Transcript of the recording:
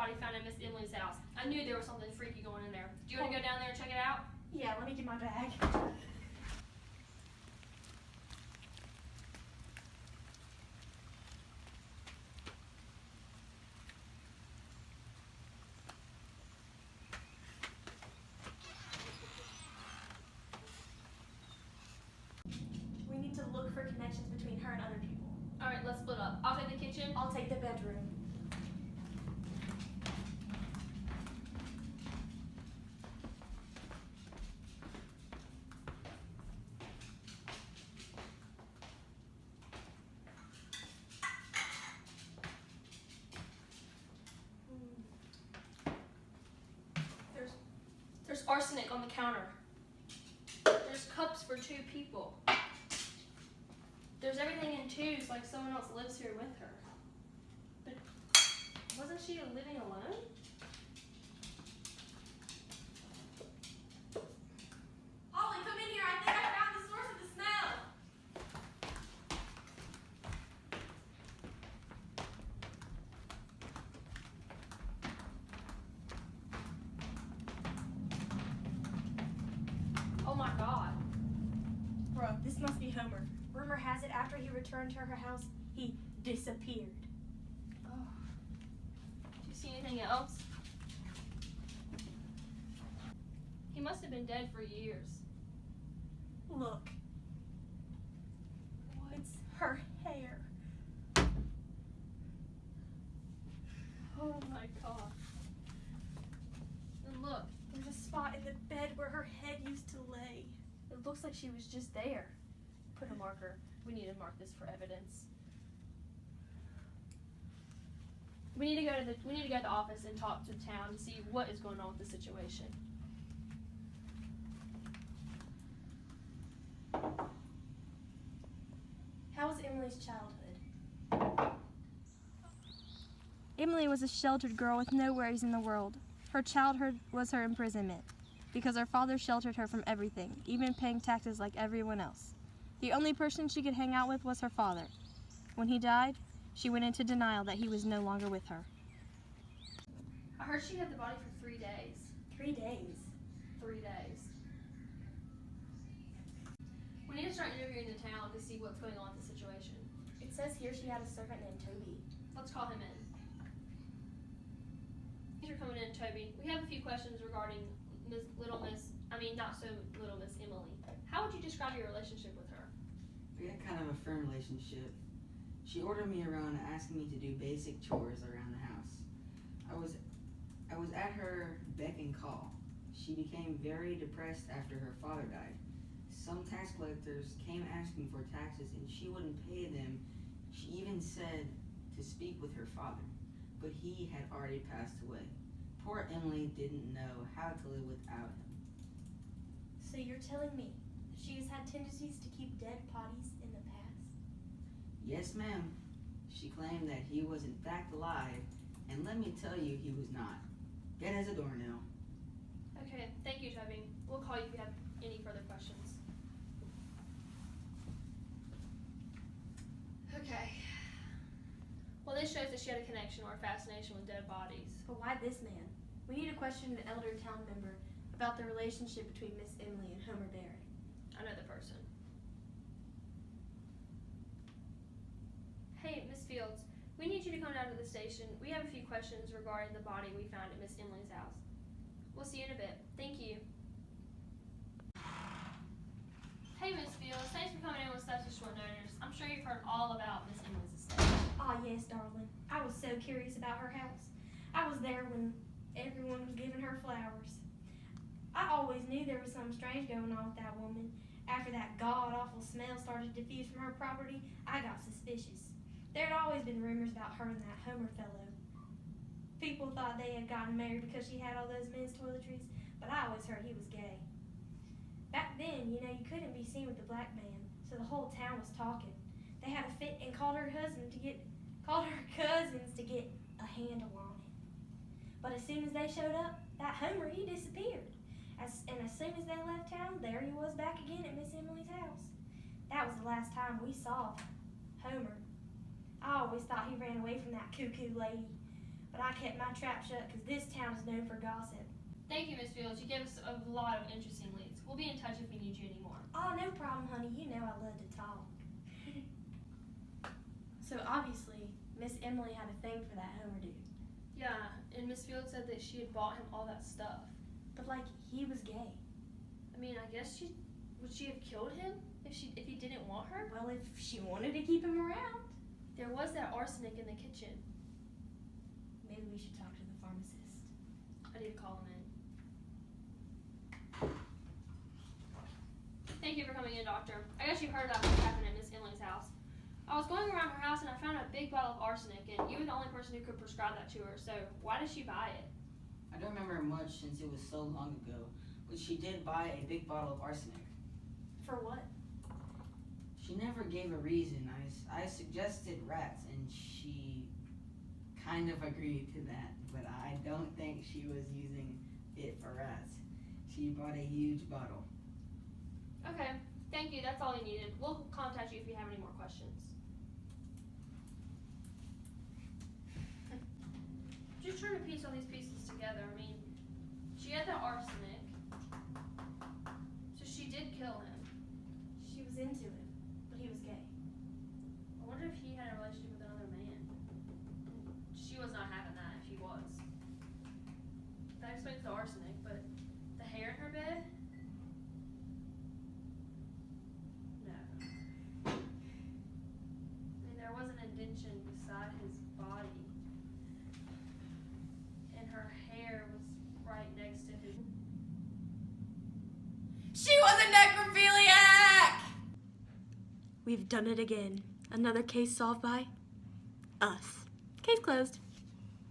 body found at Miss Emily's house. I knew there was something freaky going in there. Do you want to go down there and check it out? Yeah, let me get my bag. We need to look for connections between her and other people. All right, let's split up. I'll take the kitchen. I'll take the bedroom. There's arsenic on the counter. There's cups for 2 people. There's everything in twos, like someone else lives here with her. But wasn't she living alone? Ollie, come in here. I think I found the source of the smell. Oh my God. Bruh, this must be Homer. Rumor has it after he returned to her house, he disappeared. Oh. Do you see anything else? He must have been dead for years. Look. It's her hair. Oh my God. And look, There's a spot in the bed where her head used to lay. it looks like she was just there. Put a marker. We need to mark this for evidence. We need to go to the office and talk to the town and see what is going on with the situation. How was Emily's childhood? Emily was a sheltered girl with no worries in the world. Her childhood was her imprisonment, because her father sheltered her from everything, even paying taxes like everyone else. The only person she could hang out with was her father. When he died, she went into denial that he was no longer with her. I heard she had the body for 3 days. 3 days? 3 days. We need to start interviewing the town to see what's going on with the situation. It says here she had a servant named Toby. Let's call him in. Thanks for coming in, Toby. We have a few questions regarding not so little Miss Emily. How would you describe your relationship with her? We had kind of a firm relationship. She ordered me around asking me to do basic chores around the house. I was at her beck and call. She became very depressed after her father died. Some tax collectors came asking for taxes and she wouldn't pay them. She even said to speak with her father, but he had already passed away. Poor Emily didn't know how to live without him. So you're telling me that she has had tendencies to keep dead bodies in the past? Yes, ma'am. She claimed that he was in fact alive, and let me tell you, he was not. Dead as a doornail. Okay, thank you, Toby. We'll call you if you have any further questions. Okay. Well, this shows that she had a connection or a fascination with dead bodies. But why this man? We need to question an elder town member about the relationship between Miss Emily and Homer Barrett. I know the person. Hey, Miss Fields, we need you to come down to the station. We have a few questions regarding the body we found at Miss Emily's house. We'll see you in a bit. Thank you. Hey, Miss Fields, thanks for coming in with such a short notice. I'm sure you've heard all about Miss Emily's estate. Ah, yes, darling. I was so curious about her house. I was there when everyone was giving her flowers. I always knew there was something strange going on with that woman. After that god-awful smell started to diffuse from her property, I got suspicious. There had always been rumors about her and that Homer fellow. People thought they had gotten married because she had all those men's toiletries, but I always heard he was gay. Back then, you couldn't be seen with the black man, so the whole town was talking. They had a fit and called her cousins to get a handle on it. But as soon as they showed up, that Homer, he disappeared. As soon as they left town, there he was back again at Miss Emily's house. That was the last time we saw Homer. I always thought he ran away from that cuckoo lady, but I kept my trap shut because this town is known for gossip. Thank you, Miss Fields. You gave us a lot of interesting leads. We'll be in touch if we need you anymore. Oh, no problem, honey. You know I love to talk. So obviously, Miss Emily had a thing for that Homer dude. Yeah, and Miss Fields said that she had bought him all that stuff. But like, he was gay. I mean, I guess would she have killed him if he didn't want her? Well, if she wanted to keep him around. There was that arsenic in the kitchen. Maybe we should talk to the pharmacist. I need to call him in. Thank you for coming in, doctor. I guess you heard about what happened at Miss Emily's house. I was going around her house and I found a big bottle of arsenic, and you were the only person who could prescribe that to her, so why did she buy it? I don't remember much since it was so long ago, but she did buy a big bottle of arsenic. For what? She never gave a reason. I suggested rats, and she kind of agreed to that, but I don't think she was using it for rats. She bought a huge bottle. Okay, thank you. That's all you needed. We'll contact you if you have any more questions. Just trying to piece all these pieces together. I mean, she had the arsenic, so she did kill him. She was into him, but he was gay. I wonder if he had a relationship with another man. She was not having that if he was. That explains the arsenic, but the hair in her bed? No. I mean, there was an indention beside his body. And her hair was right next to his. She was a necrophiliac! We've done it again. Another case solved by us. Case closed.